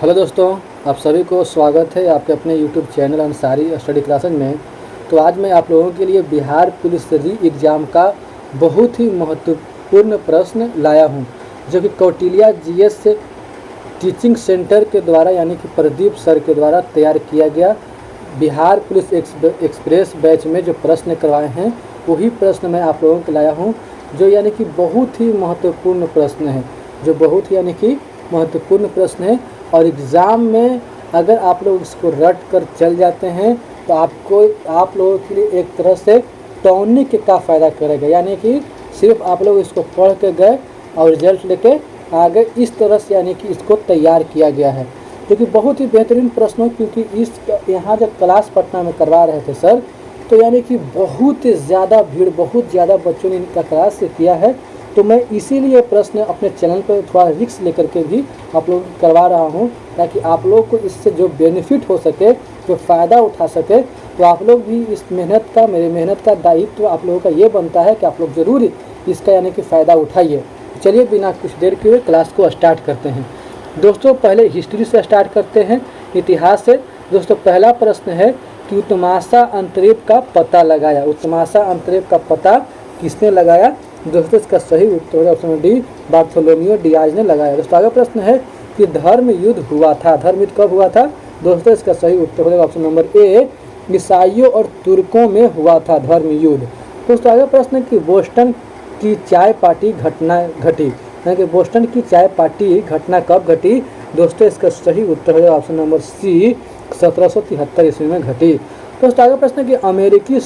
Hello दोस्तों, आप सभी को स्वागत है आपके अपने YouTube channel Ansari study classes में। तो आज मैं आप लोगों के लिए बिहार पुलिस री एग्ज़ाम का बहुत ही महत्वपूर्ण प्रश्न लाया हूं, जो कि कौटिल्या जीएस से टीचिंग सेंटर के द्वारा यानी कि प्रदीप सर के द्वारा तैयार किया गया बिहार पुलिस एक्सप्रेस बैच में जो प्रश्न करवाए हैं वही प्रश्न मैं आप लोगों को लाया हूँ, जो यानी कि बहुत ही महत्वपूर्ण प्रश्न है, जो बहुत ही यानी कि महत्वपूर्ण प्रश्न है। और एग्ज़ाम में अगर आप लोग इसको रट कर चल जाते हैं तो आप लोगों के लिए एक तरह से टॉनिक का फ़ायदा करेगा, यानी कि सिर्फ आप लोग इसको पढ़ के गए और रिजल्ट लेके आ गए, इस तरह से यानी कि इसको तैयार किया गया है, क्योंकि बहुत ही बेहतरीन प्रश्न हो। क्योंकि इस यहाँ जब क्लास पटना में करवा रहे थे सर, तो यानी कि बहुत ज़्यादा भीड़, बहुत ज़्यादा बच्चों ने इनका क्लास किया है, तो मैं इसीलिए प्रश्न अपने चैनल पर थोड़ा रिस्क लेकर के भी आप लोग करवा रहा हूं, ताकि आप लोग को इससे जो बेनिफिट हो सके, जो फ़ायदा उठा सके, तो आप लोग भी इस मेरी मेहनत का दायित्व तो आप लोगों का ये बनता है कि आप लोग ज़रूर इसका यानी कि फ़ायदा उठाइए। चलिए बिना कुछ देर किए क्लास को स्टार्ट करते हैं। दोस्तों पहले हिस्ट्री से स्टार्ट करते हैं, इतिहास से। दोस्तों पहला प्रश्न है कि उत्तमाशा अंतरीप का पता लगाया। उत्तमाशा अंतरीप का पता किसने लगाया? दोस्तों इसका सही उत्तर है ऑप्शन डी, बार्थोलोमियो डियाज ने लगाया। दोस्तों आगे प्रश्न है कि धर्म युद्ध हुआ था। धर्म युद्ध कब हुआ था? दोस्तों इसका सही उत्तर है ऑप्शन नंबर ए, ईसाइयों और तुर्कों में हुआ था धर्म युद्ध। दोस्तों आगे प्रश्न है कि बोस्टन की चाय पार्टी घटना घटी, यानी कि बोस्टन की चाय पार्टी घटना कब घटी? दोस्तों इसका सही उत्तर है ऑप्शन नंबर सी, 1773 ईस्वी में घटी। दोस्तों आगे प्रश्न है कि अमेरिकी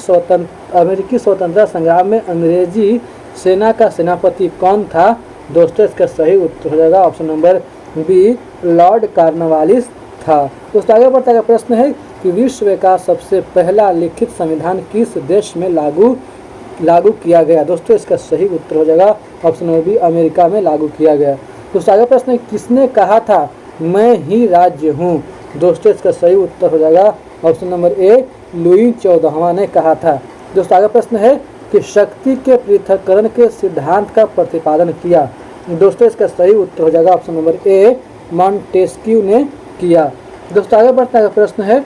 स्वतंत्रता संग्राम में अंग्रेजी सेना का सेनापति कौन था? दोस्तों इसका सही उत्तर हो जाएगा option number B, Lord Cornwallis था। दोस्तों आगे बढ़ता है प्रश्न है कि विश्व का सबसे पहला लिखित संविधान किस देश में लागू किया गया? दोस्तों इसका सही उत्तर हो जाएगा ऑप्शन नंबर बी, अमेरिका में लागू किया गया। दोस्तों आगे प्रश्न है किसने कहा था मैं ही राज्य हूँ? दोस्तों इसका सही उत्तर हो जाएगा ऑप्शन नंबर ए, लुई 14वां ने कहा था। दोस्तों आगे प्रश्न है कि शक्ति के पृथक्करण के सिद्धांत का प्रतिपादन किया। दोस्तों इसका सही उत्तर हो जाएगा ऑप्शन नंबर ए, मॉन्टेस्क्यू ने किया। दोस्तों आगे बढ़ता है प्रश्न है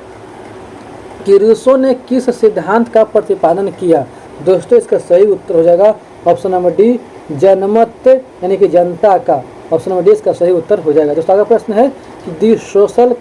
कि रूसो ने किस सिद्धांत का प्रतिपादन किया? दोस्तों इसका सही उत्तर हो जाएगा ऑप्शन नंबर डी, जनमत यानी कि जनता का। ऑप्शन नंबर डी इसका सही उत्तर हो जाएगा। दोस्तों आगे प्रश्न है कि दी सोशल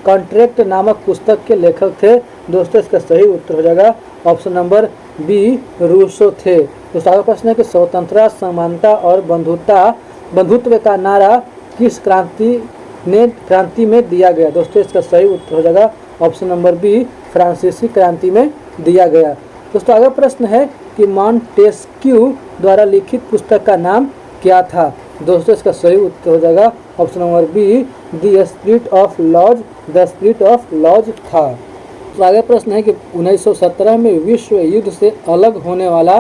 कॉन्ट्रैक्ट नामक पुस्तक के लेखक थे। दोस्तों इसका सही उत्तर हो जाएगा ऑप्शन नंबर बी, रूसो थे। दोस्तों आगे प्रश्न है कि स्वतंत्रता, समानता और बंधुत्व का नारा किस क्रांति में दिया गया? दोस्तों इसका सही उत्तर हो जाएगा ऑप्शन नंबर बी, फ्रांसीसी क्रांति में दिया गया। दोस्तों आगे प्रश्न है कि मॉन्टेस्क्यू द्वारा लिखित पुस्तक का नाम क्या था? दोस्तों इसका सही उत्तर हो जाएगा option number B, the spirit of laws, the spirit of laws था। तो आगे प्रश्न है कि 1917 में विश्व युद्ध से अलग होने वाला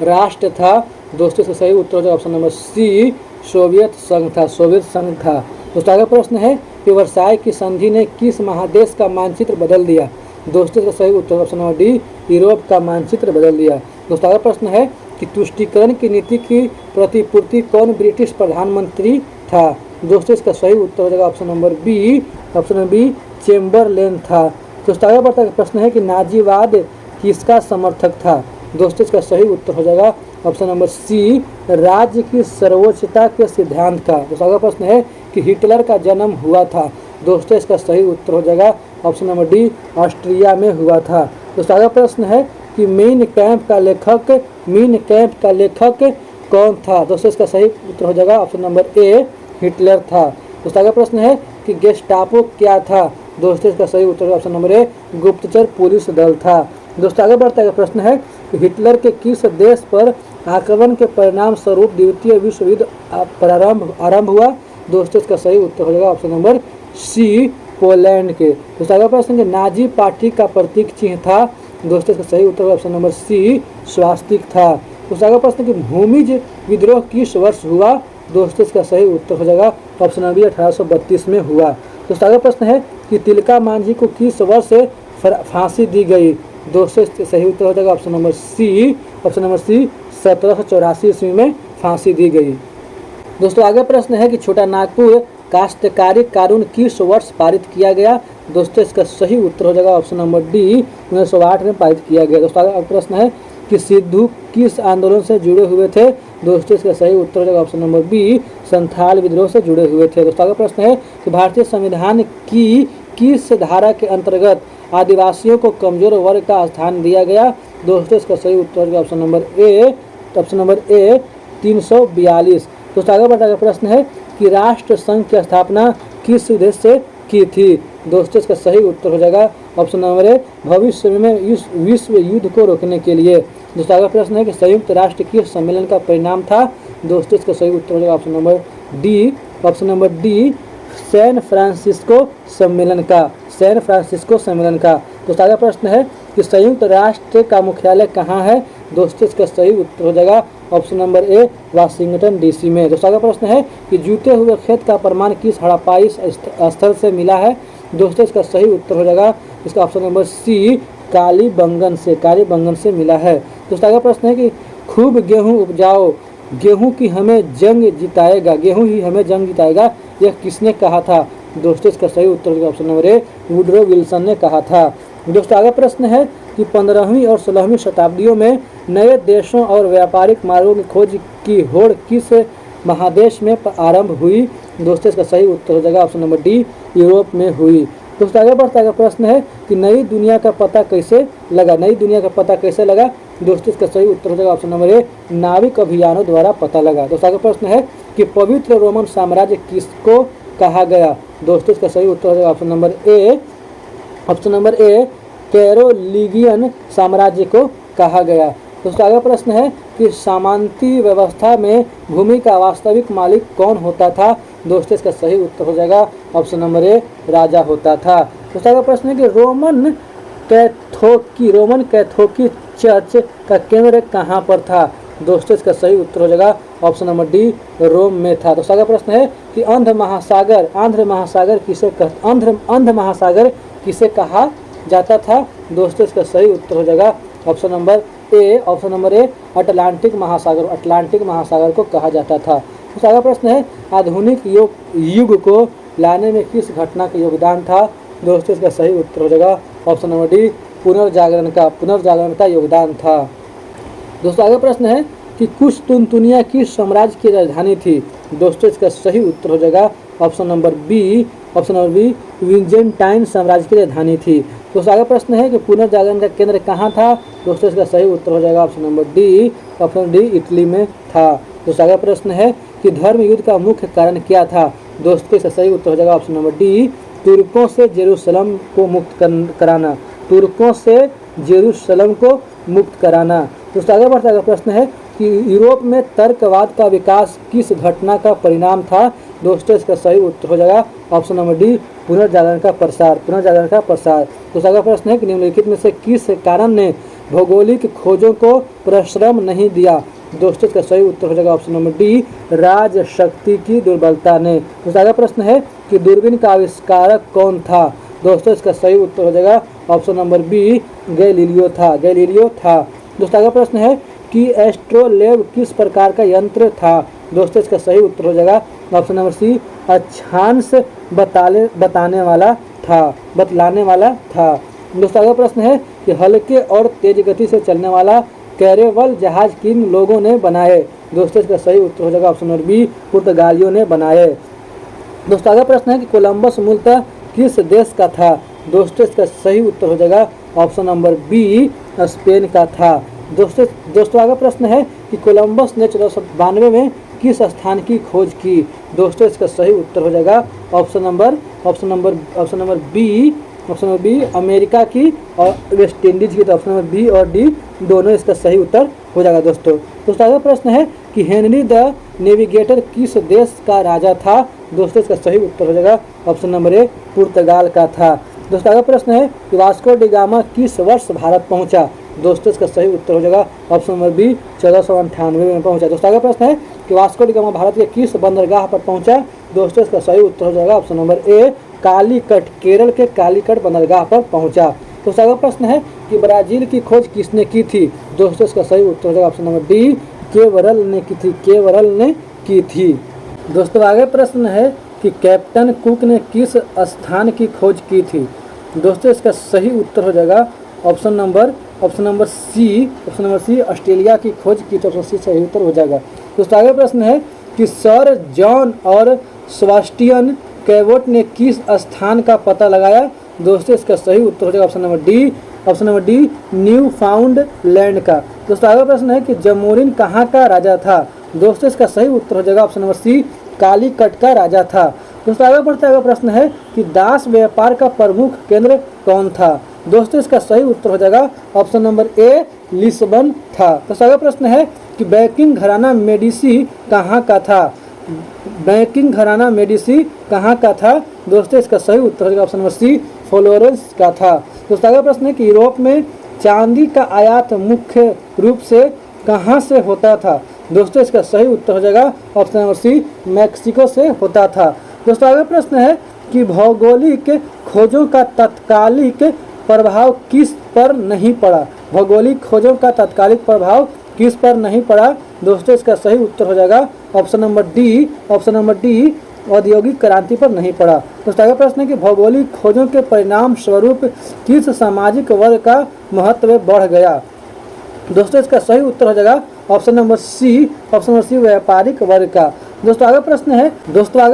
राष्ट्र था। दोस्तों इसका सही उत्तर हो जाएगा ऑप्शन नंबर सी, सोवियत संघ था, सोवियत संघ था। दोस्तों आगे प्रश्न है कि वर्साई की संधि ने किस महादेश का मानचित्र बदल दिया? दोस्तों इसका सही उत्तर ऑप्शन नंबर डी, यूरोप का मानचित्र बदल दिया। दोस्तों आगे प्रश्न है कि तुष्टीकरण की नीति की प्रतिपूर्ति कौन ब्रिटिश प्रधानमंत्री था? दोस्तों इसका सही उत्तर हो जाएगा ऑप्शन नंबर बी, चेम्बरलेन था। दोस्तों आगे बढ़ता है प्रश्न है कि नाजीवाद किसका समर्थक था? दोस्तों इसका सही उत्तर हो जाएगा ऑप्शन नंबर सी, राज्य की सर्वोच्चता के सिद्धांत का। दोस्तों आगे प्रश्न है कि हिटलर का जन्म हुआ था। दोस्तों इसका सही उत्तर हो जाएगा ऑप्शन नंबर डी, ऑस्ट्रिया में हुआ था। दोस्तों आगे प्रश्न है कि मीन कैंप का लेखक कौन था? दोस्तों इसका सही उत्तर हो जाएगा ऑप्शन नंबर ए, हिटलर था। दोस्तों आगे प्रश्न है कि गेस्टापो क्या था? दोस्तों इसका सही उत्तर ऑप्शन नंबर ए, गुप्तचर पुलिस दल था। दोस्तों आगे बढ़ता है प्रश्न है कि हिटलर के किस देश पर आक्रमण के परिणाम स्वरूप द्वितीय विश्व युद्ध आरंभ हुआ? दोस्तों इसका सही उत्तर हो जाएगा ऑप्शन नंबर सी, पोलैंड के। दोस्तों आगे प्रश्न है नाजी पार्टी का प्रतीक चिन्ह था। दोस्तों इसका सही उत्तर ऑप्शन नंबर सी, स्वास्तिक था। दोस्तों आगे प्रश्न कि भूमिज विद्रोह किस वर्ष हुआ? दोस्तों इसका सही उत्तर हो जाएगा ऑप्शन नंबर 1832 में हुआ। दोस्तों आगे प्रश्न है कि तिलका मांझी को किस वर्ष से फांसी दी गई? दोस्तों इसका सही उत्तर हो जाएगा ऑप्शन नंबर सी, 1784 ईस्वी में फांसी दी गई। दोस्तों आगे प्रश्न है कि छोटा नागपुर काश्तकारी कानून किस वर्ष पारित किया गया? दोस्तों इसका सही उत्तर हो जाएगा ऑप्शन नंबर डी, 1908 में पारित किया गया। दोस्तों अगला प्रश्न है कि सिद्धू किस आंदोलन से जुड़े हुए थे? दोस्तों इसका सही उत्तर हो जाएगा ऑप्शन नंबर बी, संथाल विद्रोह से जुड़े हुए थे। दोस्तों अगला प्रश्न है कि भारतीय संविधान की किस धारा के अंतर्गत आदिवासियों को कमजोर वर्ग का स्थान दिया गया? दोस्तों इसका सही उत्तर होगा ऑप्शन नंबर ए 342। दोस्तों आगे बढ़ता प्रश्न है कि राष्ट्र संघ की स्थापना किस उद्देश्य से की थी? दोस्तों इसका सही उत्तर हो जाएगा ऑप्शन नंबर ए, भविष्य में इस विश्व युद्ध को रोकने के लिए। दोस्तों अगला प्रश्न है कि संयुक्त राष्ट्र किस सम्मेलन का परिणाम था? दोस्तों इसका सही उत्तर हो जाएगा option number D, San Francisco सम्मेलन का। दोस्तों अगला प्रश्न है कि संयुक्त राष्ट्र का मुख्यालय कहाँ है? दोस्तों इसका सही उत्तर हो जाएगा ऑप्शन नंबर ए, वाशिंगटन डीसी में। दोस्तों अगला प्रश्न है कि जूते हुए खेत का प्रमाण किस हड़प्पाई स्थल से मिला है? दोस्तों इसका सही उत्तर हो जाएगा इसका ऑप्शन नंबर सी, कालीबंगन से मिला है। दोस्तों अगला प्रश्न है कि खूब गेहूं उपजाओ, गेहूं ही हमें जंग जिताएगा, यह किसने कहा था? दोस्तों इसका सही उत्तर होगा ऑप्शन नंबर ए, वुडरो विल्सन ने कहा था। दोस्तों अगला प्रश्न है कि 15वीं और 16वीं शताब्दियों में नए देशों और व्यापारिक मार्गों की खोज की होड़ किस महादेश में आरंभ हुई? दोस्तों इसका सही उत्तर हो जाएगा ऑप्शन नंबर डी, यूरोप में हुई। दोस्तों आगे बढ़ता है प्रश्न है कि नई दुनिया का पता कैसे लगा? दोस्तों इसका सही उत्तर हो जाएगा ऑप्शन नंबर ए, नाविक अभियानों द्वारा पता लगा। दोस्तों आगे प्रश्न है कि पवित्र रोमन साम्राज्य किसको कहा गया? दोस्तों इसका सही उत्तर हो जाएगा ऑप्शन नंबर ए, कैरोलिगियन साम्राज्य को कहा गया। दोस्तों आगे प्रश्न है कि सामंती व्यवस्था में भूमि का वास्तविक मालिक कौन होता था? दोस्तों इसका सही उत्तर हो जाएगा ऑप्शन नंबर ए, राजा होता था। दोस्तों अगला प्रश्न है कि रोमन कैथोलिक चर्च का केंद्र कहाँ पर था? दोस्तों इसका सही उत्तर हो जाएगा ऑप्शन नंबर डी, रोम में था। दोस्तों अगला प्रश्न है कि अंध महासागर किसे कहा जाता था? दोस्तों इसका सही उत्तर हो जाएगा ऑप्शन नंबर ए, अटलांटिक महासागर को कहा जाता था। दोस्तों अगला प्रश्न है आधुनिक युग को लाने में किस घटना का योगदान था? दोस्तों इसका सही उत्तर हो जाएगा ऑप्शन नंबर डी, पुनर्जागरण का योगदान था। दोस्तों आगे प्रश्न है कि कुश्तुनतुनिया किस साम्राज्य की राजधानी थी? दोस्तों इसका सही उत्तर हो जाएगा ऑप्शन नंबर बी, विजेंटाइन साम्राज्य की राजधानी थी। दोस्तों आगे प्रश्न है कि पुनर्जागरण का केंद्र कहाँ था? दोस्तों इसका सही उत्तर हो जाएगा ऑप्शन नंबर डी, इटली में था। दोस्तों आगे प्रश्न है कि धर्म युद्ध का मुख्य कारण क्या था? दोस्तों इसका सही उत्तर हो जाएगा ऑप्शन नंबर डी, तुर्कों से जेरूसलम को मुक्त कराना। दोस्तों आगे बढ़ता है प्रश्न है कि यूरोप में तर्कवाद का विकास किस घटना का परिणाम था? दोस्तों इसका सही उत्तर हो जाएगा ऑप्शन नंबर डी, पुनर्जागरण का प्रसार। दोस्तों अगला प्रश्न है कि निम्नलिखित में से किस कारण ने भौगोलिक खोजों को परिश्रम नहीं दिया? दोस्तों इसका सही उत्तर हो जाएगा ऑप्शन नंबर डी, राजशक्ति की दुर्बलता ने। दोस्तों अगला प्रश्न है कि दूरबीन का आविष्कारक कौन था? दोस्तों इसका सही उत्तर हो जाएगा ऑप्शन नंबर बी, गैलीलियो था। दोस्तों अगला प्रश्न है कि एस्ट्रोलेब किस प्रकार का यंत्र था? दोस्तों इसका सही उत्तर हो जाएगा ऑप्शन नंबर सी, अक्षांश बतलाने वाला था। दोस्तों अगला प्रश्न है कि हल्के और तेज गति से चलने वाला कैरेवल जहाज किन लोगों ने बनाए? दोस्तों इसका सही उत्तर हो जाएगा ऑप्शन नंबर बी, पुर्तगालियों ने बनाए। दोस्तों अगला प्रश्न है कि कोलंबस मूलतः किस देश का था? दोस्तों इसका सही उत्तर हो जाएगा ऑप्शन नंबर बी, स्पेन का था। दोस्तों अगला प्रश्न है कि कोलंबस ने 1492 में किस स्थान की खोज की? दोस्तों इसका सही उत्तर हो जाएगा ऑप्शन नंबर बी, अमेरिका की और वेस्ट इंडीज की। तो ऑप्शन नंबर बी और डी दोनों इसका सही उत्तर हो जाएगा। दोस्तों अगला प्रश्न है कि हेनरी द नेविगेटर किस देश का राजा था? दोस्तों इसका सही उत्तर हो जाएगा ऑप्शन नंबर ए, पुर्तगाल का था। दोस्तों अगला प्रश्न है कि वास्को डी गामा किस वर्ष भारत पहुंचा? दोस्तों इसका सही उत्तर हो जाएगा ऑप्शन नंबर बी, 1498 में पहुंचा। दोस्तों अगला प्रश्न है कि वास्को डी गामा भारत के किस बंदरगाह पर पहुंचा? दोस्तों इसका सही उत्तर हो जाएगा ऑप्शन नंबर ए, कालीकट, केरल के कालीकट बंदरगाह पर पहुंचा। दोस्तों अगला प्रश्न है कि ब्राजील की खोज किसने की थी? दोस्तों इसका सही उत्तर हो जाएगा ऑप्शन नंबर डी, केवरल ने की थी। दोस्तों आगे प्रश्न है कि कैप्टन कुक ने किस स्थान की खोज की थी। दोस्तों इसका सही उत्तर हो जाएगा ऑप्शन नंबर सी ऑस्ट्रेलिया की खोज की, तो ऑप्शन सी सही उत्तर हो जाएगा। दोस्तों आगे प्रश्न है कि सर जॉन और सेबास्टियन कैबोट ने किस स्थान का पता लगाया। दोस्तों इसका सही उत्तर हो जाएगा option number D new found land का। दोस्तों आगे प्रश्न है कि जमोरिन कहाँ का राजा था। दोस्तों इसका सही उत्तर हो जाएगा ऑप्शन नंबर सी कालीकट का राजा था। दोस्तों आगे बढ़ते आगे प्रश्न है कि दास व्यापार का प्रमुख केंद्र कौन था। दोस्तों इसका सही उत्तर हो जाएगा ऑप्शन नंबर ए लिस्बन था। दोस्तों आगे प्रश्न है कि बैंकिंग घराना मेडिसी कहाँ का था। बैंकिंग घराना मेडिसी कहाँ का था। दोस्तों इसका सही उत्तर हो जाएगा ऑप्शन नंबर सी फ्लोरेंस का था। दोस्तों आगे प्रश्न है कि यूरोप में चांदी का आयात मुख्य रूप से कहाँ से होता था। दोस्तों इसका सही उत्तर हो जाएगा ऑप्शन नंबर सी मैक्सिको से होता था। दोस्तों आगे प्रश्न है कि भौगोलिक खोजों का तात्कालिक प्रभाव किस पर नहीं पड़ा। भौगोलिक खोजों का तात्कालिक प्रभाव किस पर नहीं पड़ा। दोस्तों इसका सही उत्तर हो जाएगा ऑप्शन नंबर डी औद्योगिक क्रांति पर नहीं पड़ा। दोस्तों आगे प्रश्न है कि भौगोलिक खोजों के परिणाम स्वरूप किस सामाजिक वर्ग का महत्व बढ़ गया। दोस्तों इसका सही उत्तर हो जाएगा ऑप्शन नंबर सी व्यापारिक वर्ग का। दोस्तों आगे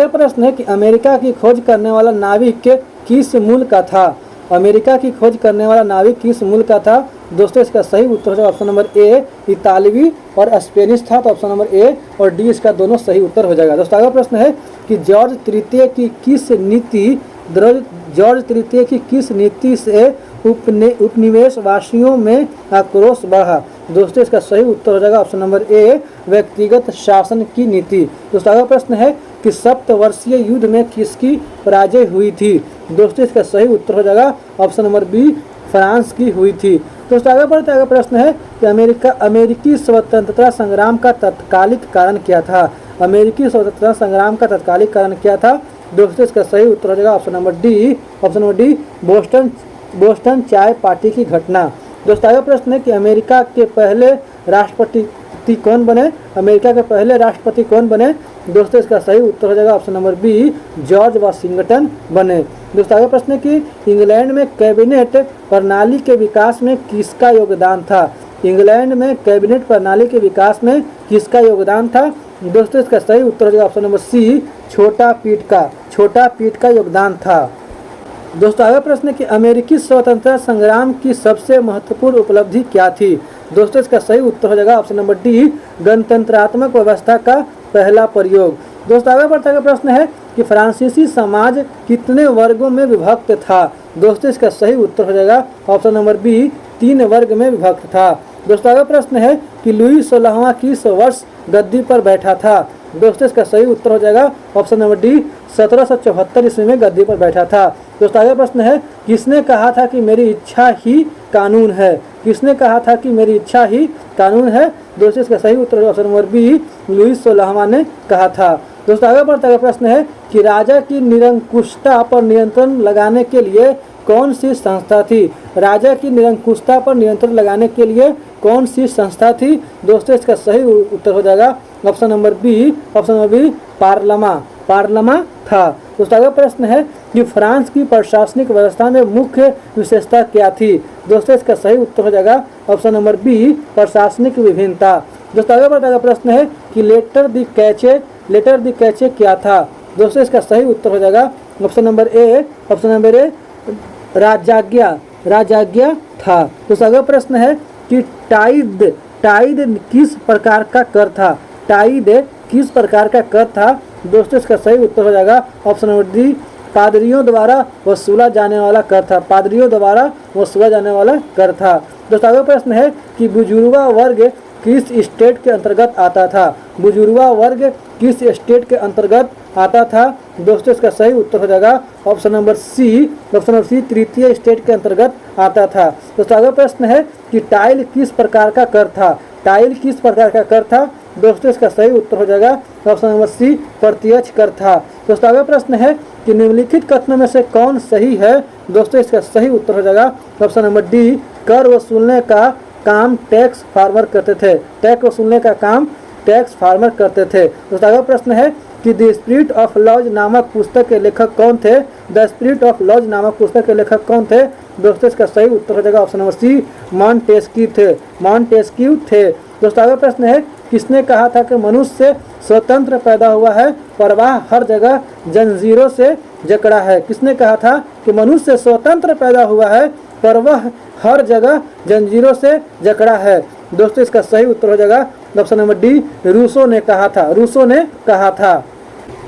प्रश्न है कि अमेरिका की खोज करने वाला नाविक किस मूल का था। अमेरिका की खोज करने वाला नाविक किस मूल का था। दोस्तों इसका सही उत्तर हो जाएगा ऑप्शन नंबर ए इतालवी और स्पेनिश था, तो ऑप्शन नंबर ए और डी इसका दोनों सही उत्तर हो जाएगा। दोस्तों आगे प्रश्न है कि जॉर्ज तृतीय की किस नीति से उपनिवेशवासियों में आक्रोश बढ़ा। दोस्तों इसका सही उत्तर हो जाएगा ऑप्शन नंबर ए व्यक्तिगत शासन की नीति। दोस्तों आगे प्रश्न है कि सप्तवर्षीय युद्ध में किसकी पराजय हुई थी। दोस्तों इसका सही उत्तर हो जाएगा ऑप्शन नंबर बी फ्रांस की हुई थी। दोस्तों आगे बढ़ते आगे प्रश्न है कि अमेरिकी स्वतंत्रता संग्राम का तत्कालिक कारण क्या था। अमेरिकी स्वतंत्रता संग्राम का तत्कालिक कारण क्या था। दोस्तों इसका सही उत्तर हो जाएगा ऑप्शन नंबर डी बोस्टन चाय पार्टी की घटना। दोस्तों आगे प्रश्न है कि अमेरिका के पहले राष्ट्रपति कौन बने। अमेरिका के पहले राष्ट्रपति कौन बने। दोस्तों इसका सही उत्तर हो जाएगा option number B George Washington बने। दोस्तों आगे प्रश्न है कि इंग्लैंड में कैबिनेट प्रणाली के विकास में किसका योगदान था। इंग्लैंड में कैबिनेट प्रणाली के विकास में किसका योगदान था। दोस्तों इसका सही उत्तर हो जाएगा ऑप्शन नंबर सी छोटा पीट का योगदान था। दोस्तों आगे प्रश्न है कि अमेरिकी स्वतंत्रता संग्राम की सबसे महत्वपूर्ण उपलब्धि क्या थी। दोस्तों इसका सही उत्तर हो जाएगा ऑप्शन नंबर डी गणतंत्रात्मक व्यवस्था का पहला प्रयोग। दोस्तों आगे बढ़ते हुए प्रश्न है कि फ्रांसीसी समाज कितने वर्गों में विभक्त था। दोस्तों इसका सही उत्तर हो जाएगा ऑप्शन नंबर बी 3 वर्ग में विभक्त था। दोस्तों आगे प्रश्न है कि लुई 16वां किस वर्ष गद्दी पर बैठा था। दोस्तों इसका सही उत्तर हो जाएगा ऑप्शन नंबर डी 1774 ईस्वी में गद्दी पर बैठा था। दोस्तों आगे प्रश्न है किसने कहा था कि मेरी इच्छा ही कानून है। किसने कहा था कि मेरी इच्छा ही कानून है। दोस्तों इसका सही उत्तर ऑप्शन नंबर बी लुई 16वां ने कहा था। दोस्तों आगे बढ़ते हुए प्रश्न है कि राजा की निरंकुशता पर नियंत्रण लगाने के लिए कौन सी संस्था थी। राजा की निरंकुशता पर नियंत्रण लगाने के लिए कौन सी संस्था थी। दोस्तों इसका सही उत्तर हो जाएगा ऑप्शन नंबर बी पार्लमा था। दोस्तों आगे प्रश्न है कि फ्रांस की प्रशासनिक व्यवस्था में मुख्य विशेषता क्या थी। दोस्तों इसका सही उत्तर हो जाएगा ऑप्शन नंबर बी प्रशासनिक विभिन्नता। दोस्तों आगे बढ़ता प्रश्न है कि लेटर द कैचे क्या था। दोस्तों इसका सही उत्तर हो जाएगा ऑप्शन नंबर ए राजाज्ञा था। दोस्तों अगला प्रश्न है कि टाइड किस प्रकार का कर था। दोस्तों इसका सही उत्तर हो जाएगा ऑप्शन नंबर डी पादरियों द्वारा वसूला जाने वाला कर था। दोस्तों अगला प्रश्न है कि बुजुर्गा वर्ग किस स्टेट के अंतर्गत आता था। दोस्तों इसका सही उत्तर हो जाएगा ऑप्शन नंबर सी तृतीय स्टेट के अंतर्गत आता था। दोस्तों अगला प्रश्न है कि टाइल किस प्रकार का कर था। दोस्तों इसका सही उत्तर हो जाएगा ऑप्शन नंबर सी प्रत्यक्ष कर था। दोस्तों अगला प्रश्न है कि निम्नलिखित कथनों में से कौन सही है। दोस्तों इसका सही उत्तर हो जाएगा ऑप्शन नंबर डी कर वसूलने का काम टैक्स फार्मर करते थे। दोस्तों अगला प्रश्न है कि द स्पिरिट ऑफ लॉज नामक पुस्तक के लेखक कौन थे। द स्पिरिट ऑफ लॉज नामक पुस्तक के लेखक कौन थे। दोस्तों इसका सही उत्तर हो जाएगा ऑप्शन नंबर सी, मॉन्टेस्क्यू थे। मॉन्टेस्क्यू थे। दोस्तों अगला प्रश्न है, किसने कहा था कि मनुष्य स्वतंत्र पैदा हुआ है पर वह हर जगह जंजीरों से जकड़ा है। किसने कहा था कि मनुष्य स्वतंत्र पैदा हुआ है पर वह हर जगह जंजीरों से जकड़ा है। दोस्तों इसका सही उत्तर हो जाएगा ऑप्शन नंबर डी, रूसो ने कहा था। रूसो ने कहा था।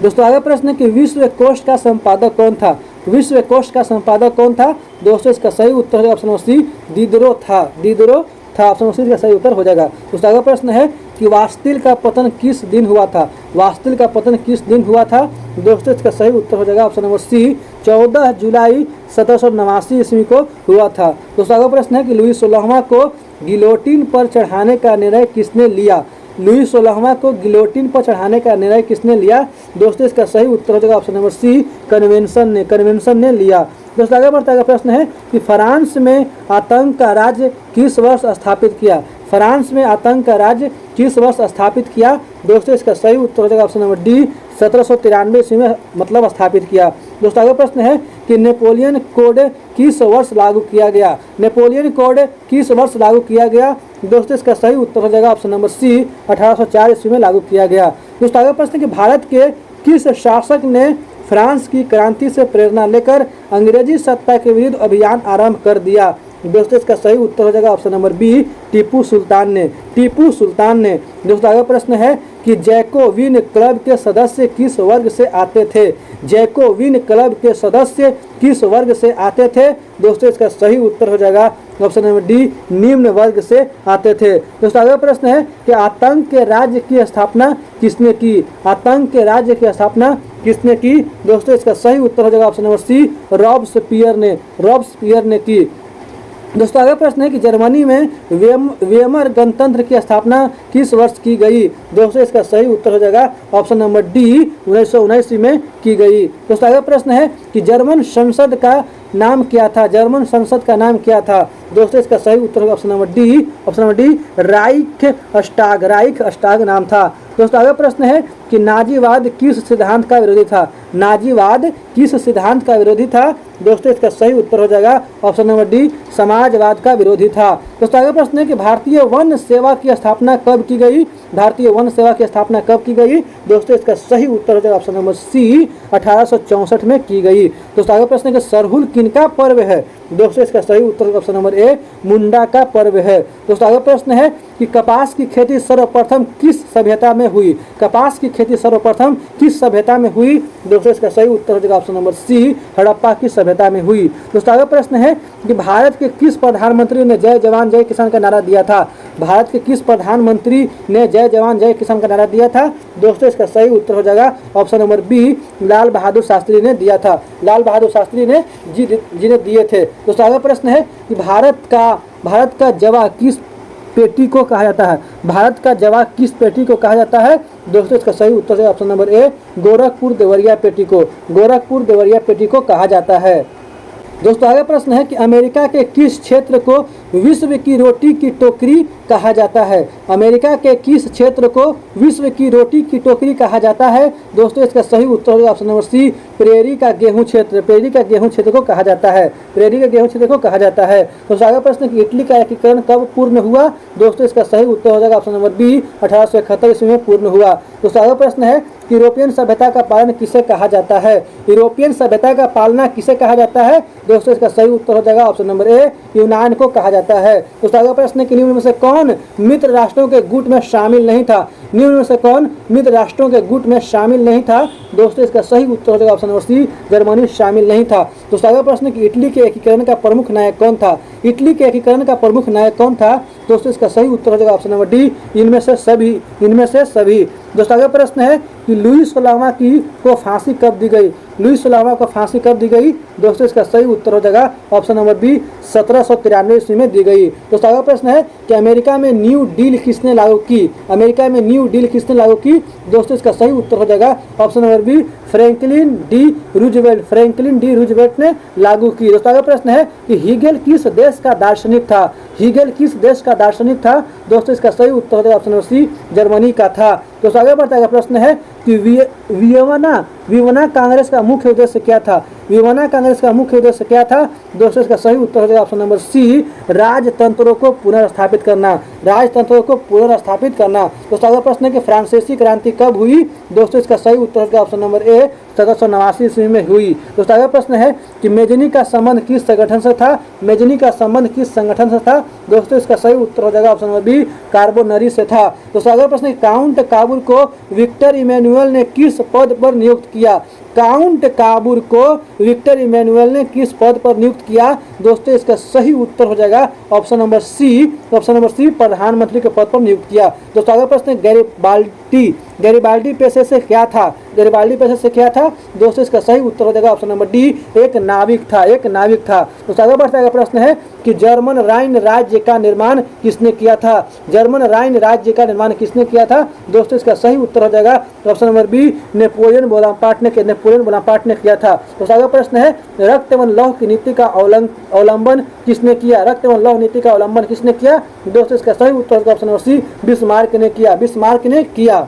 दोस्तों अगला प्रश्न है कि विश्व कोश का संपादक कौन था। विश्व कोश का संपादक कौन था। दोस्तों इसका सही उत्तर है ऑप्शन नंबर सी, दिदरो था। दिदरो था। ऑप्शन नंबर सी का सही उत्तर हो जाएगा। दोस्तों अगला प्रश्न है कि वास्तिल का पतन किस दिन हुआ था। वास्तिल का पतन किस दिन हुआ था। दोस्तों इसका सही उत्तर हो जाएगा ऑप्शन नंबर सी, 14 जुलाई 1789 ईस्वी को हुआ था। दोस्तों अगला प्रश्न है कि लुई 16वां को गिलोटिन पर चढ़ाने का निर्णय किसने लिया। लुई 16वां को गिलोटिन पर चढ़ाने का निर्णय किसने लिया। दोस्तों इसका सही उत्तर हो जाएगा ऑप्शन नंबर सी, कन्वेंशन ने। कन्वेंशन ने लिया। दोस्तों आगे बढ़ता है प्रश्न है कि फ्रांस में आतंक का राज्य किस वर्ष स्थापित किया। फ्रांस में आतंक का राज्य किस वर्ष स्थापित किया। दोस्तों इसका सही उत्तर हो जाएगा ऑप्शन नंबर डी, 1793 ईस्वी में मतलब स्थापित किया। दोस्तों आगे प्रश्न है कि नेपोलियन कोड किस वर्ष लागू किया गया। नेपोलियन कोड किस वर्ष लागू किया गया। दोस्तों इसका सही उत्तर हो जाएगा ऑप्शन नंबर सी, 1804 ईस्वी में लागू किया गया। दोस्तों आगे प्रश्न है कि भारत के किस शासक ने फ्रांस की क्रांति से प्रेरणा लेकर अंग्रेजी सत्ता के विरुद्ध अभियान आरंभ कर दिया। दोस्तों इसका सही उत्तर हो जाएगा option number B, Tipu Sultan ने। टीपू सुल्तान ने। दोस्तों अगला प्रश्न है कि जैकोबिन क्लब के सदस्य किस वर्ग से आते थे। जैकोबिन क्लब के सदस्य किस वर्ग से आते थे। दोस्तों इसका सही उत्तर हो जाएगा ऑप्शन नंबर डी, निम्न वर्ग से आते थे। दोस्तों अगला प्रश्न है कि आतंक के राज्य की स्थापना किसने की। आतंक के राज्य की स्थापना किसने की। दोस्तों इसका सही उत्तर हो जाएगा ऑप्शन नंबर सी, रॉब्सपियर ने। रॉब्सपियर ने की। दोस्तों अगला प्रश्न है कि जर्मनी में वेमर गणतंत्र की स्थापना किस वर्ष की गई। दोस्तों इसका सही उत्तर हो जाएगा ऑप्शन नंबर डी, 1919 में की गई। दोस्तों अगला प्रश्न है कि जर्मन संसद का नाम क्या था। जर्मन संसद का नाम क्या था। दोस्तों इसका सही उत्तर होगा option number D, option number D, राइख अस्टाग। राइख अस्टाग नाम था। दोस्तों अगला प्रश्न है कि नाजीवाद किस सिद्धांत का विरोधी था। नाजीवाद किस सिद्धांत का विरोधी था। दोस्तों इसका सही उत्तर हो जाएगा ऑप्शन नंबर डी, समाजवाद का विरोधी था। दोस्तों अगला प्रश्न है कि भारतीय वन सेवा की स्थापना कब की गई। भारतीय वन सेवा की स्थापना कब की गई। दोस्तों इसका सही उत्तर हो जाएगा ऑप्शन नंबर सी, 1864 में की गई। दोस्तों अगला प्रश्न है कि सरहुल किनका पर्व है। दोस्तों इसका सही उत्तर ऑप्शन नंबर ए, मुंडा का पर्व है। दोस्तों अगला प्रश्न है कि कपास की खेती सर्वप्रथम किस सभ्यता में हुई। कपास की खेती सर्वप्रथम किस सभ्यता में हुई। दोस्तों इसका सही उत्तर हो जाएगा ऑप्शन नंबर सी, हड़प्पा की सभ्यता में हुई। दोस्तों अगला प्रश्न है कि भारत के किस प्रधानमंत्री ने जय जवान जय किसान का नारा दिया था। भारत के किस प्रधानमंत्री ने जय जवान जय किसान का नारा दिया था। दोस्तों इसका सही उत्तर हो जाएगा option number B, Lal Bahadur Shastri ने दिया था। लाल बहादुर शास्त्री ने जी ने दिए थे। दोस्तों अगला प्रश्न है कि भारत का जवा किस पेटी को कहा जाता है। भारत का जवा किस पेटी को कहा जाता है। दोस्तों इसका सही उत्तर है ऑप्शन नंबर ए, गोरखपुर देवरिया पेटी को। गोरखपुर देवरिया पेटी को कहा जाता है। दोस्तों अगला प्रश्न है कि अमेरिका के किस क्षेत्र को विश्व की रोटी की टोकरी कहा जाता है। अमेरिका के किस क्षेत्र को विश्व की रोटी की टोकरी कहा जाता है। दोस्तों इसका सही उत्तर होगा ऑप्शन नंबर सी, प्रेरी का गेहूं क्षेत्र। प्रेरी का गेहूं क्षेत्र को कहा जाता है। प्रेरी का गेहूं क्षेत्र को कहा जाता है। दोस्तों अगला प्रश्न कि इटली का एकीकरण कब पूर्ण हुआ। दोस्तों इसका सही उत्तर हो जाएगा ऑप्शन नंबर बी, 1871 ईस्वी में पूर्ण हुआ। दोस्तों अगला प्रश्न है यूरोपियन सभ्यता का पालन किसे कहा जाता है। यूरोपियन सभ्यता का पालना किसे कहा जाता है। दोस्तों इसका सही उत्तर हो जाएगा ऑप्शन नंबर ए, यूनान को कहा जाता है। दोस्तों अगला प्रश्न कि निम्न में से कौन मित्र राष्ट्रों के गुट में शामिल नहीं था। निम्न में से कौन मित्र राष्ट्रों के गुट में शामिल नहीं था। दोस्तों इसका सही उत्तर हो जाएगा ऑप्शन नंबर सी, जर्मनी शामिल नहीं था। दोस्तों अगला प्रश्न कि इटली के एकीकरण का प्रमुख नायक कौन था। इटली के एकीकरण का प्रमुख नायक कौन था। दोस्तों इसका सही उत्तर हो जाएगा ऑप्शन नंबर डी, इनमें से सभी। इनमें से सभी। दोस्तों अगला प्रश्न है कि लुई 16वां को फांसी कब दी गई। लुई 16वां को फांसी कब दी गई। दोस्तों इसका सही उत्तर हो जाएगा ऑप्शन नंबर बी, 1793 ईस्वी में दी गई। दोस्तों अगला प्रश्न है कि अमेरिका में न्यू डील किसने लागू की। अमेरिका में न्यू डील किसने लागू की। दोस्तों इसका सही उत्तर हो जाएगा option number B, Franklin D Roosevelt. Franklin D Roosevelt ने लागू की। दोस्तों अगला प्रश्न है कि हीगेल किस देश का दार्शनिक था। हीगेल किस देश का दार्शनिक था। दोस्तों इसका सही उत्तर हो जाएगा ऑप्शन नंबर सी, जर्मनी का था। दोस्तों आगे बढ़ता है, प्रश्न है कि वियना कांग्रेस का मुख्य उद्देश्य क्या था? वियना कांग्रेस का मुख्य उद्देश्य क्या था? दोस्तों इसका सही उत्तर हो जाएगा ऑप्शन नंबर सी, राजतंत्रों को पुनर्स्थापित करना। राजतंत्रों को पुनर्स्थापित करना। दोस्तों अगला प्रश्न है कि फ्रांसीसी क्रांति कब हुई? दोस्तों इसका सही उत्तर होगा ऑप्शन नंबर ए, 1789 ईस्वी में हुई। दोस्तों अगला प्रश्न है कि मेजनी का संबंध किस संगठन से था? मेजनी का संबंध किस संगठन से था? दोस्तों इसका सही उत्तर हो जाएगा ऑप्शन नंबर बी, कार्बोनरी से था। दोस्तों अगला प्रश्न है, काउंट काबूल को विक्टर इमैनुअल ने किस पद पर नियुक्त किया? काउंट काबूल को विक्टर इमैनुअल ने किस पद पर नियुक्त किया? दोस्तों इसका सही उत्तर हो जाएगा ऑप्शन नंबर सी, प्रधानमंत्री के पद पर नियुक्त किया। दोस्तों अगला प्रश्न है, गैरिबाल्डी पेशे से क्या था? गैरिबाल्डी पेशे से क्या था? दोस्तों इसका सही उत्तर हो जाएगा ऑप्शन नंबर डी, एक नाविक था। दोस्तों आगे बढ़ता है, प्रश्न है कि जर्मन राइन राज्य का निर्माण किसने किया था? जर्मन राइन राज्य का निर्माण किसने किया था? दोस्तों इसका सही उत्तर हो जाएगा option number B, Napoleon Bonaparte ने किया था। दोस्तों अगला प्रश्न है, रक्त एवं लौह की नीति का अवलंबन किसने किया? रक्त एवं लौह नीति का अवलंबन किसने किया? दोस्तों इसका सही उत्तर होगा ऑप्शन नंबर सी, बिस्मार्क ने किया।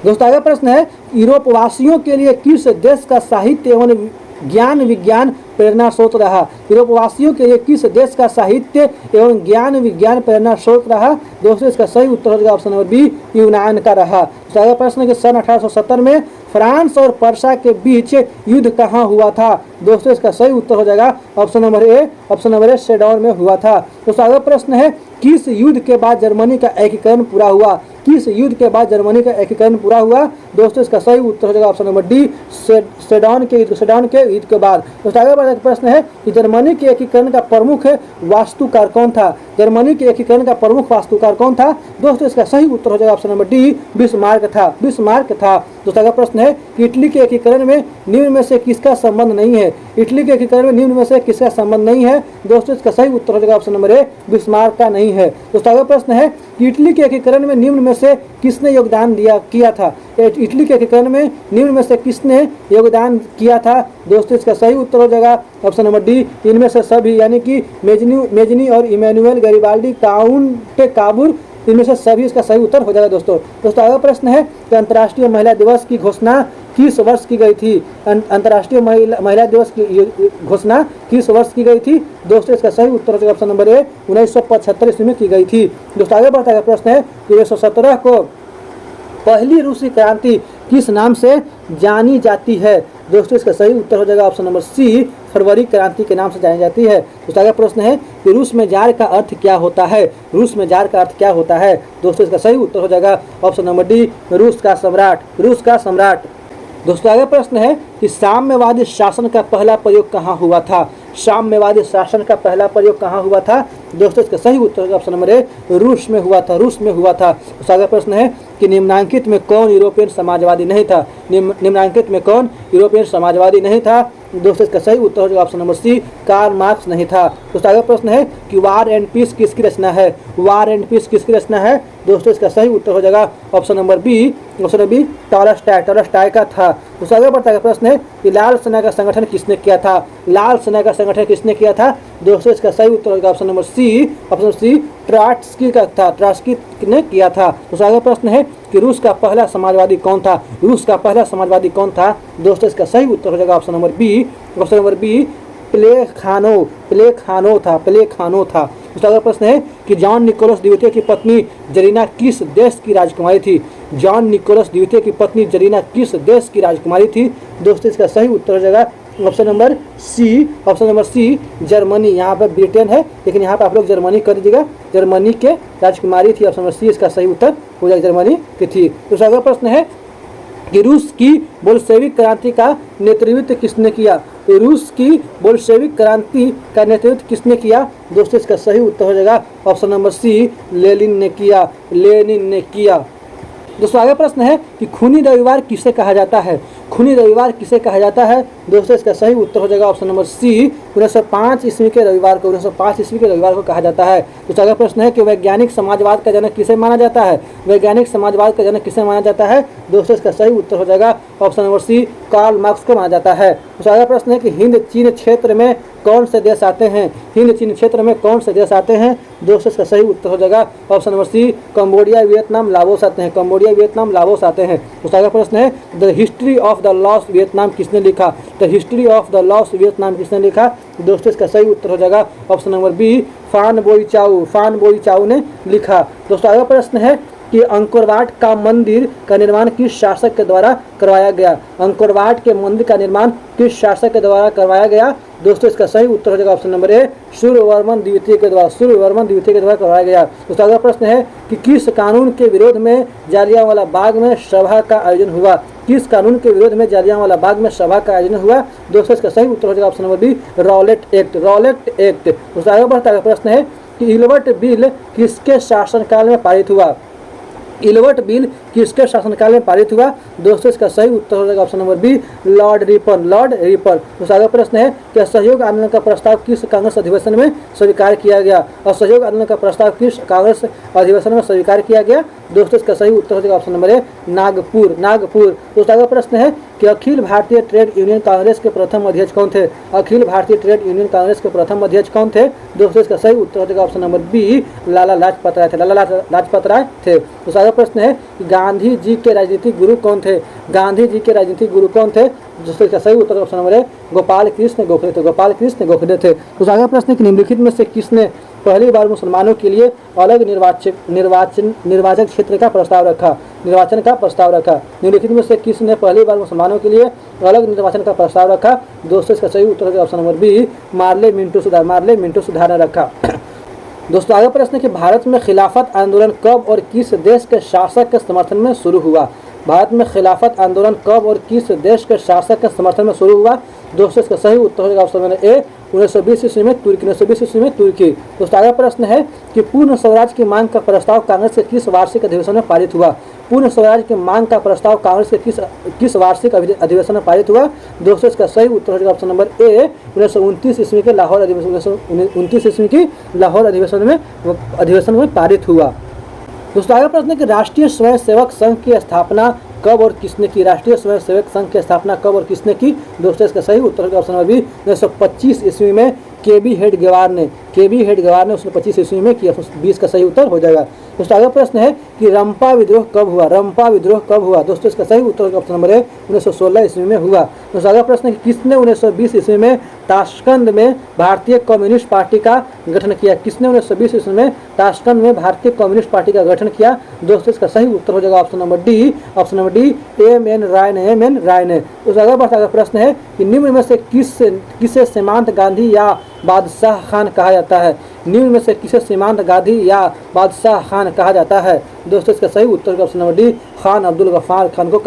दोस्तों आगे प्रश्न है, यूरोपवासियों के लिए किस देश का साहित्य एवं ज्ञान विज्ञान प्रेरणा स्रोत रहा? यूरोपवासियों के लिए किस देश का साहित्य एवं ज्ञान विज्ञान प्रेरणा स्रोत रहा? दोस्तों इसका सही उत्तर होगा ऑप्शन नंबर बी, यूनान का रहा। तो अगला प्रश्न है कि सन 1870 में फ्रांस और पर्सा के बीच युद्ध कहाँ हुआ था? दोस्तों इसका सही उत्तर हो जाएगा ऑप्शन नंबर ए, सेडौन में हुआ था। दोस्तों अगला प्रश्न है, किस युद्ध के बाद जर्मनी का एकीकरण पूरा हुआ? किस युद्ध के बाद जर्मनी का एकीकरण पूरा हुआ? दोस्तों इसका सही उत्तर हो जाएगा ऑप्शन नंबर डी, सेडौन के युद्ध के बाद। दोस्तों आगे बढ़कर प्रश्न है कि जर्मनी के एकीकरण का प्रमुख वास्तुकार कौन था? जर्मनी के एकीकरण का प्रमुख वास्तुकार कौन था? दोस्तों इसका सही उत्तर हो जाएगा ऑप्शन नंबर डी, बिस्मार्क था। दोस्तों अगला प्रश्न है कि इटली के एकीकरण में निम्न में से किसका संबंध नहीं है? इटली के एकीकरण में निम्न में से किसका संबंध नहीं है? दोस्तों इसका सही उत्तर हो जाएगा ऑप्शन नंबर ए, बिस्मार्क का नहीं है। दोस्तों अगला प्रश्न है कि इटली के एकीकरण में निम्न में से किसने योगदान किया था? इटली के एकीकरण में निम्न में से किसने योगदान किया था? दोस्तों इसका सही उत्तर हो जाएगा ऑप्शन नंबर डी, इनमें से सभी, यानी कि मेजनी और इमैनुअल, गैरिबाल्डी, काउंट काबूल, इनमें से सभी इसका सही उत्तर हो जाएगा। दोस्तों अगला प्रश्न है कि अंतर्राष्ट्रीय महिला दिवस की घोषणा किस वर्ष की गई थी? अंतर्राष्ट्रीय महिला दिवस की घोषणा किस वर्ष की गई थी? दोस्तों इसका सही उत्तर हो जाएगा ऑप्शन नंबर ए, 1975 ईस्वी में की गई थी। दोस्तों आगे बढ़ता है, प्रश्न है कि 1917 को पहली रूसी क्रांति किस नाम से जानी जाती है? दोस्तों इसका सही उत्तर हो जाएगा ऑप्शन नंबर सी, फरवरी क्रांति के नाम से जानी जाती है। तो अगला प्रश्न है कि रूस में जार का अर्थ क्या होता है? रूस में जार का अर्थ क्या होता है? दोस्तों इसका सही उत्तर हो जाएगा ऑप्शन नंबर डी, रूस का सम्राट। दोस्तों अगला प्रश्न है कि साम्यवादी शासन का पहला प्रयोग कहाँ हुआ था? साम्यवादी शासन का पहला प्रयोग कहाँ हुआ था? दोस्तों इसका सही उत्तर होगा ऑप्शन नंबर ए, रूस में हुआ था। तो अगला प्रश्न है कि निम्नांकित में कौन यूरोपियन समाजवादी नहीं था? निम्नांकित में कौन यूरोपियन समाजवादी नहीं था? दोस्तों इसका सही उत्तर होगा option number C, Karl Marx नहीं था। दोस्तों अगला प्रश्न है कि वार एंड पीस किसकी रचना है? किसकी रचना है? दोस्तों इसका सही उत्तर हो जाएगा ऑप्शन नंबर बी, टॉलस्टॉय का था। दोस्तों आगे बढ़ता है, प्रश्न है कि लाल सेना का संगठन किसने किया था? दोस्तों इसका सही उत्तर होगा ऑप्शन नंबर सी, ट्रॉट्स्की ने किया था। दोस्तों आगे प्रश्न है कि रूस का पहला समाजवादी कौन था? दोस्तों इसका सही उत्तर हो जाएगा ऑप्शन नंबर बी, प्लेखानो था। उसका अगला प्रश्न है कि जॉन निकोलस द्वितीय की पत्नी जरीना किस देश की राजकुमारी थी? दोस्तों इसका सही उत्तर हो जाएगा ऑप्शन नंबर सी, जर्मनी। यहाँ पर ब्रिटेन है लेकिन यहाँ पर आप लोग जर्मनी कर दीजिएगा, जर्मनी के राजकुमारी थी। ऑप्शन नंबर सी इसका सही उत्तर हो जाएगा, जर्मनी की थी। दूसरा अगला प्रश्न है कि रूस की बोल्शेविक क्रांति का नेतृत्व किसने किया? दोस्तों इसका सही उत्तर हो जाएगा ऑप्शन नंबर सी, लेनिन ने किया। दोस्तों आगे प्रश्न है कि खूनी रविवार किसे कहा जाता है? खूनी रविवार किसे कहा जाता है? दोस्तों इसका सही उत्तर हो जाएगा ऑप्शन नंबर सी, 1905 ईस्वी के रविवार को 1905 ईस्वी के रविवार को कहा जाता है। तो अगला प्रश्न है कि वैज्ञानिक समाजवाद का जनक किसे माना जाता है? वैज्ञानिक समाजवाद का जनक किसे माना जाता है? दोस्तों इसका सही उत्तर हो जाएगा option number C, Karl Marx को माना जाता है। तो अगला प्रश्न है कि हिंद चीन क्षेत्र में कौन से देश आते हैं? हिंद चीन क्षेत्र में कौन से देश आते हैं? दोस्तों इसका सही उत्तर हो जाएगा option number C, Cambodia, Vietnam, Laos आते हैं। कंबोडिया, वियतनाम, लाओस आते हैं। तो अगला प्रश्न है the history of the lost Vietnam किसने लिखा? The history of the lost Vietnam किसने लिखा? दोस्तों इसका सही उत्तर हो जाएगा ऑप्शन नंबर बी, फान बोई चाऊ ने लिखा। दोस्तों अगला प्रश्न है कि अंकोर वाट का मंदिर का निर्माण किस शासक के द्वारा करवाया गया? अंकोर वाट के मंदिर का निर्माण किस शासक के द्वारा करवाया गया? दोस्तों इसका सही उत्तर हो जाएगा ऑप्शन नंबर ए, सूर्यवर्मन द्वितीय के द्वारा करवाया गया। दोस्तों अगला प्रश्न है कि किस कानून के विरोध में जालियांवाला बाग में सभा का आयोजन हुआ? किस कानून के विरोध में जालियांवाला बाग में सभा का आयोजन हुआ? दोस्तों इसका सही उत्तर हो जाएगा option number B, Rowlatt Act. दोस्तों आगे बढ़ता प्रश्न है कि इल्बर्ट बिल किसके शासनकाल में पारित हुआ? इल्बर्ट बिल किसके शासनकाल में पारित हुआ? दोस्तों इसका सही उत्तर हो जाएगा option number B, Lord Ripon. तो आगे प्रश्न है कि असहयोग आंदोलन का प्रस्ताव किस कांग्रेस अधिवेशन में स्वीकार किया गया? असहयोग आंदोलन का प्रस्ताव किस कांग्रेस अधिवेशन में स्वीकार किया गया? दोस्तों इसका सही उत्तर हो जाएगा ऑप्शन नंबर ए, नागपुर। दोस्तों आगे प्रश्न है कि अखिल भारतीय ट्रेड यूनियन कांग्रेस के प्रथम अध्यक्ष कौन थे? अखिल भारतीय ट्रेड यूनियन कांग्रेस के प्रथम अध्यक्ष कौन थे? दोस्तों इसका सही उत्तर हो जाएगा option number B, Lala Lajpat Rai थे। तो आगे प्रश्न है कि गांधी जी के राजनीतिक गुरु कौन थे? गांधी जी के राजनीतिक गुरु कौन थे? दोस्तों इसका सही उत्तर ऑप्शन नंबर है, गोपाल कृष्ण गोखले थे। तो आगे प्रश्न है कि निम्नलिखित में से किसने पहली बार मुसलमानों के लिए अलग निर्वाचन क्षेत्र का प्रस्ताव रखा? निम्नलिखित में से किसने पहली बार मुसलमानों के लिए अलग निर्वाचन का प्रस्ताव रखा? दोस्तों इसका सही उत्तर option number B, Morley Minto सुधार ने रखा। दोस्तों आगे प्रश्न है कि भारत में खिलाफत आंदोलन कब और किस देश के शासक के समर्थन में शुरू हुआ? भारत में खिलाफत आंदोलन कब और किस देश के शासक के समर्थन में शुरू हुआ? दोस्तों इसका सही उत्तर होगा ऑप्शन नंबर ए, 1920 ईस्वी में तुर्की। दोस्तों आगे प्रश्न है कि पूर्ण स्वराज की मांग का प्रस्ताव कांग्रेस के किस वार्षिक अधिवेशन में पारित हुआ? पूर्ण स्वराज की मांग का प्रस्ताव कांग्रेस के किस वार्षिक अधिवेशन में पारित हुआ? दोस्तों इसका सही उत्तर होगा ऑप्शन नंबर ए, 1929 ईस्वी के लाहौर अधिवेशन में पारित हुआ। दोस्तों आगे प्रश्न है कि राष्ट्रीय स्वयंसेवक संघ की स्थापना कब और किसने की? राष्ट्रीय स्वयंसेवक संघ की स्थापना कब और किसने की? दोस्तों इसका सही उत्तर होगा ऑप्शन नंबर बी, 1925 ईस्वी में केबी हेडगेवार ने 1925 ईस्वी में किया। 20 का सही उत्तर हो जाएगा। दोस्तों आगे प्रश्न है कि रंपा विद्रोह कब हुआ? दोस्तों इसका सही उत्तर होगा ऑप्शन नंबर ए, 1916 ईस्वी में हुआ। दोस्तों आगे प्रश्न है कि किसने 1920 ईस्वी में ताशकंद में भारतीय कम्युनिस्ट पार्टी का गठन किया? किसने 1920 ईस्वी में ताशकंद में भारतीय कम्युनिस्ट पार्टी का गठन किया? दोस्तों इसका सही उत्तर हो जाएगा ऑप्शन नंबर डी, एम.एन. राय ने। उस आगे बढ़ता प्रश्न है कि निम्न में से किसे सीमांत गांधी या बादशाह खान कहा जाता है? निम्न में से किसे सीमांत गांधी या बादशाह खान कहा जाता है? दोस्तों इसका सही उत्तर option number D, Khan Abdul Ghaffar Khan को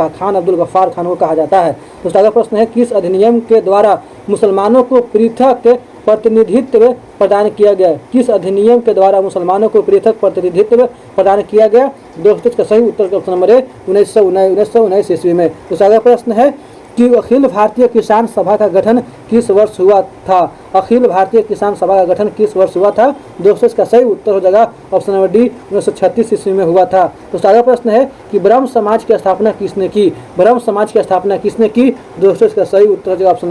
कहा जाता है। दोस्तों अगला प्रश्न है किस अधिनियम के द्वारा मुसलमानों को पृथक प्रतिनिधित्व प्रदान किया गया? किस अधिनियम के द्वारा मुसलमानों को पृथक प्रतिनिधित्व प्रदान किया गया? दोस्तों इसका सही उत्तर ऑप्शन नंबर है 1919 ईस्वी में। दूसरा अगला प्रश्न है कि अखिल भारतीय किसान सभा का गठन किस वर्ष हुआ था? अखिल भारतीय किसान सभा का गठन किस वर्ष हुआ था? दोस्तों इसका सही उत्तर हो जाएगा ऑप्शन नंबर डी, 1936 ईस्वी में हुआ था। दोस्तों अगला प्रश्न है कि ब्रह्म समाज की स्थापना किसने की? ब्रह्म समाज की स्थापना किसने की? दोस्तों इसका सही उत्तर हो जाएगा ऑप्शन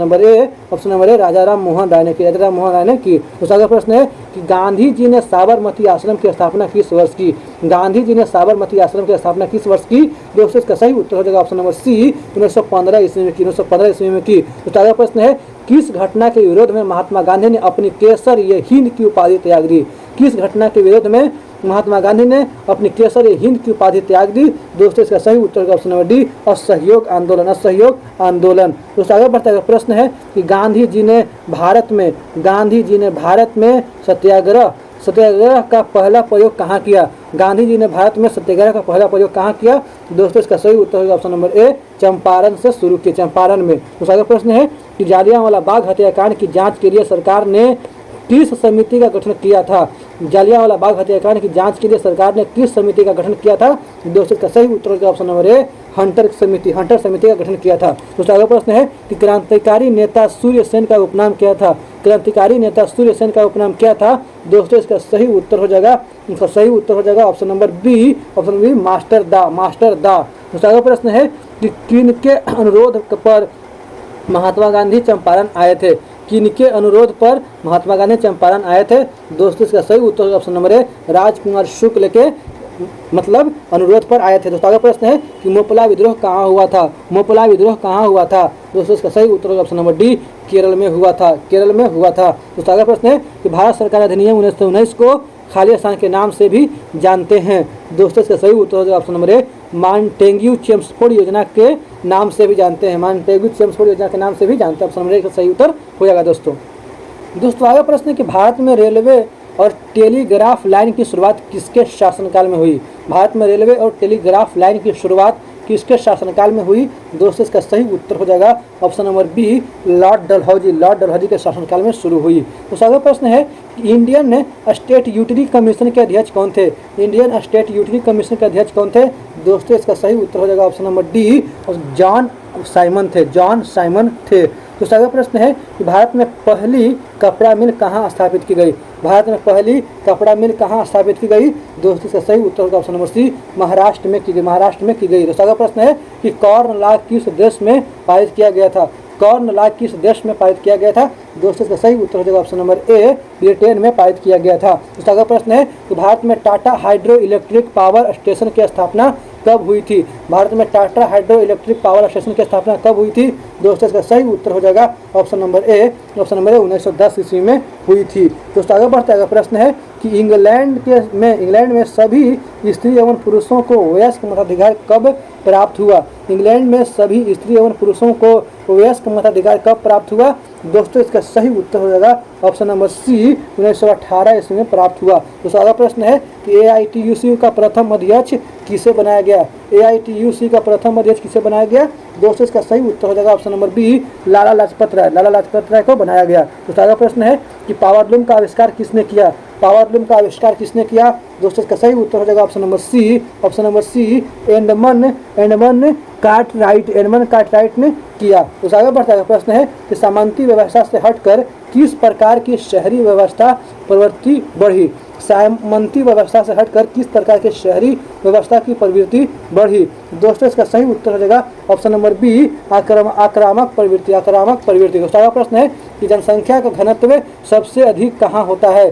नंबर ए, राजा राम मोहन राय ने की। दोस्तों अगला प्रश्न है कि गांधी जी ने साबरमती आश्रम की स्थापना किस वर्ष की? गांधी जी ने साबरमती आश्रम की स्थापना किस वर्ष की? दोस्तों इसका सही उत्तर हो जाएगा ऑप्शन नंबर सी, 1915 ईस्वी में की। तो अगला प्रश्न है किस घटना के विरोध में महात्मा गांधी ने अपनी केसर ये हिंद की उपाधि त्याग दी? किस घटना के विरोध में महात्मा गांधी ने अपनी केसर ये हिंद की उपाधि त्याग दी? दोस्तों इसका सही उत्तर ऑप्शन नंबर डी, असहयोग आंदोलन। दोस्तों आगे बढ़ता है प्रश्न है कि गांधी जी ने भारत में सत्याग्रह का पहला प्रयोग कहाँ किया? गांधी जी ने भारत में सत्याग्रह का पहला प्रयोग कहाँ किया? दोस्तों इसका सही उत्तर होगा ऑप्शन नंबर ए, चंपारण से शुरू किया, चंपारण में। दूसरा प्रश्न है कि जालियांवाला बाग हत्याकांड की जांच के लिए सरकार ने किस समिति का गठन किया था? जालियांवाला बाग हत्याकांड की जांच के लिए सरकार ने किस समिति का गठन किया था? दोस्तों इसका सही उत्तर होगा ऑप्शन नंबर ए, हंटर समिति का गठन किया था। दोस्तों अगला प्रश्न है कि क्रांतिकारी नेता सूर्य सेन का उपनाम क्या था? क्रांतिकारी नेता सूर्य सेन का उपनाम क्या था? दोस्तों इसका सही उत्तर हो जाएगा ऑप्शन नंबर बी, मास्टर दा। दोस्तों अगला प्रश्न है कि किन के अनुरोध पर महात्मा गांधी चंपारण आए थे? किनके अनुरोध पर महात्मा गांधी चंपारण आए थे? दोस्तों इसका सही उत्तर ऑप्शन नंबर ए, राजकुमार शुक्ल के अनुरोध पर आए थे। दोस्तों अगला प्रश्न है कि मोपला विद्रोह कहाँ हुआ था? दोस्तों इसका सही उत्तर ऑप्शन नंबर डी, केरल में हुआ था। दोस्तों अगला प्रश्न है कि भारत सरकार अधिनियम 1919 को खाली स्थान के नाम से भी जानते हैं? दोस्तों इसका सही उत्तर होगा option number A, Montagu Chelmsford योजना के नाम से भी जानते हैं। ऑप्शन नंबर ए का सही उत्तर हो जाएगा। दोस्तों आगे प्रश्न है कि भारत में रेलवे और टेलीग्राफ लाइन की शुरुआत किसके शासनकाल में हुई? किसके शासनकाल में हुई? दोस्तों इसका सही उत्तर हो जाएगा option number B, Lord Dalhousie के शासनकाल में शुरू हुई। तो अगला प्रश्न है कि इंडियन स्टेट यूटिलिटी कमीशन के अध्यक्ष कौन थे? दोस्तों इसका सही उत्तर हो जाएगा option number D, John Simon थे। तो अगला प्रश्न है कि भारत में पहली कपड़ा मिल कहाँ स्थापित की गई? दोस्तों इसका सही उत्तर होगा ऑप्शन नंबर सी, महाराष्ट्र में की गई। तो अगला प्रश्न है कि कॉर्न लॉ किस देश में पारित किया गया था? दोस्तों इसका सही उत्तर हो जाएगा ऑप्शन नंबर ए, ब्रिटेन में पारित किया गया था। तो अगला प्रश्न है कि भारत में Tata hydro electric power station की स्थापना कब हुई थी? दोस्तों इसका सही उत्तर हो जाएगा ऑप्शन नंबर ए 1910 ईस्वी में हुई थी। दोस्तों आगे बढ़ते अगला प्रश्न है कि इंग्लैंड में सभी स्त्री एवं पुरुषों को वयस्क मताधिकार कब प्राप्त हुआ? दोस्तों इसका सही उत्तर हो जाएगा ऑप्शन नंबर सी, 1918 ईस्वी में प्राप्त हुआ। दोस्तों अगला प्रश्न है कि AITUC का प्रथम अध्यक्ष किसे बनाया गया? दोस्तों इसका सही उत्तर हो जाएगा option number B, Lala Lajpat Rai को बनाया गया। दोस्तों अगला प्रश्न है कि पावरलूम का आविष्कार किसने किया? दोस्तों इसका सही उत्तर हो जाएगा option number C, Edmund Cartwright ने किया। तो आगे बढ़ता है प्रश्न है कि सामंती व्यवस्था से हटकर किस प्रकार की शहरी व्यवस्था प्रवृत्ति बढ़ी? दोस्तों इसका सही उत्तर हो जाएगा ऑप्शन नंबर बी, आक्रामक प्रवृत्ति। दोस्तों अगला प्रश्न है कि जनसंख्या का घनत्व सबसे अधिक कहाँ होता है?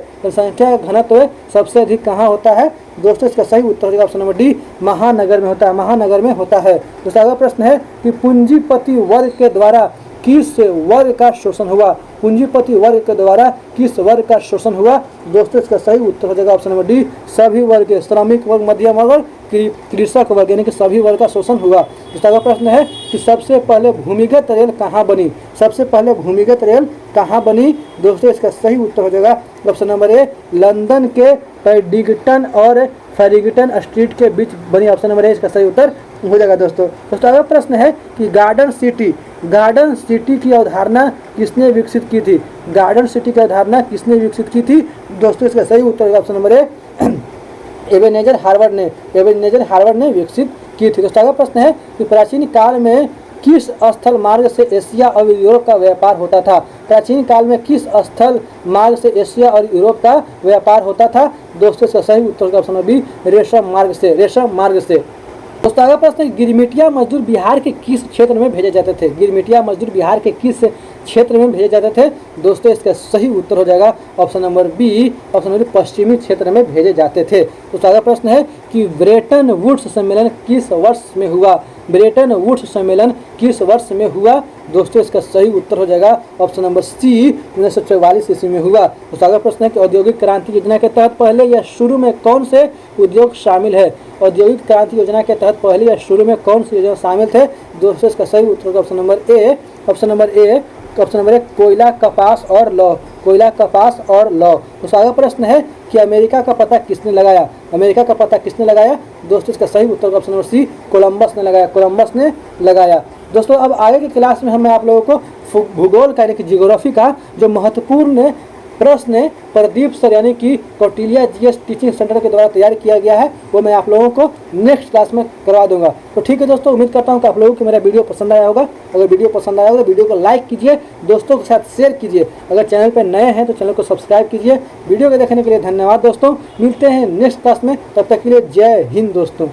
दोस्तों इसका सही उत्तर हो जाएगा ऑप्शन नंबर डी, महानगर में होता है। दोस्तों अगला प्रश्न है कि पूंजीपति वर्ग के द्वारा किस वर्ग का शोषण हुआ? दोस्तों इसका सही उत्तर हो जाएगा ऑप्शन नंबर डी, सभी वर्ग के, श्रमिक वर्ग, मध्यम वर्ग और कृषक वर्ग, यानी कि सभी वर्ग का शोषण हुआ। दूसरा अगला प्रश्न है कि सबसे पहले भूमिगत रेल कहाँ बनी? दोस्तों इसका सही उत्तर हो जाएगा ऑप्शन नंबर ए, लंदन के पैडिंगटन और फैरिंगटन स्ट्रीट के बीच बनी। ऑप्शन नंबर ए इसका सही उत्तर हो जाएगा। दोस्तों अगला प्रश्न है कि गार्डन सिटी की अवधारणा किसने विकसित की थी? दोस्तों इसका सही उत्तर होगा ऑप्शन नंबर ए, एबेनेजर हार्वर्ड ने विकसित की थी। दोस्तों अगला प्रश्न है कि प्राचीन काल में किस स्थल मार्ग से एशिया और यूरोप का व्यापार होता था? दोस्तों इसका सही उत्तर होगा ऑप्शन नंबर बी, रेशम मार्ग से। दोस्तों अगला प्रश्न है गिरमिटिया मजदूर बिहार के किस क्षेत्र में भेजे जाते थे? दोस्तों इसका सही उत्तर हो जाएगा ऑप्शन नंबर बी, पश्चिमी क्षेत्र में भेजे जाते थे। दोस्तों अगला प्रश्न है कि ब्रेटन वुड्स सम्मेलन किस वर्ष में हुआ? दोस्तों इसका सही उत्तर हो जाएगा ऑप्शन नंबर सी, 1944 ईस्वी में हुआ। दोस्तों अगला प्रश्न है कि औद्योगिक क्रांति योजना के तहत पहले या शुरू में कौन से उद्योग शामिल है? औद्योगिक क्रांति योजना के तहत पहले या शुरू में कौन से योजना शामिल थे? दोस्तों इसका सही उत्तर होगा ऑप्शन नंबर ए, कोयला, कपास और लौ। दोस्तों अगला प्रश्न है कि अमेरिका का पता किसने लगाया? दोस्तों इसका सही उत्तर ऑप्शन नंबर सी, कोलंबस ने लगाया। दोस्तों अब आगे की क्लास में हम आप लोगों को भूगोल का यानी कि जियोग्राफी का जो महत्वपूर्ण प्रश्न प्रदीप सर यानी कि कौटिल्या जीएस टीचिंग सेंटर के द्वारा तैयार किया गया है, वो मैं आप लोगों को नेक्स्ट क्लास में करवा दूंगा। तो ठीक है दोस्तों, उम्मीद करता हूँ कि आप लोगों को मेरा वीडियो पसंद आया होगा। अगर वीडियो पसंद आया होगा तो वीडियो को लाइक कीजिए, दोस्तों के साथ शेयर कीजिए। अगर चैनल पर नए हैं तो चैनल को सब्सक्राइब कीजिए। वीडियो को देखने के लिए धन्यवाद दोस्तों, मिलते हैं नेक्स्ट क्लास में, तब तक के लिए जय हिंद दोस्तों।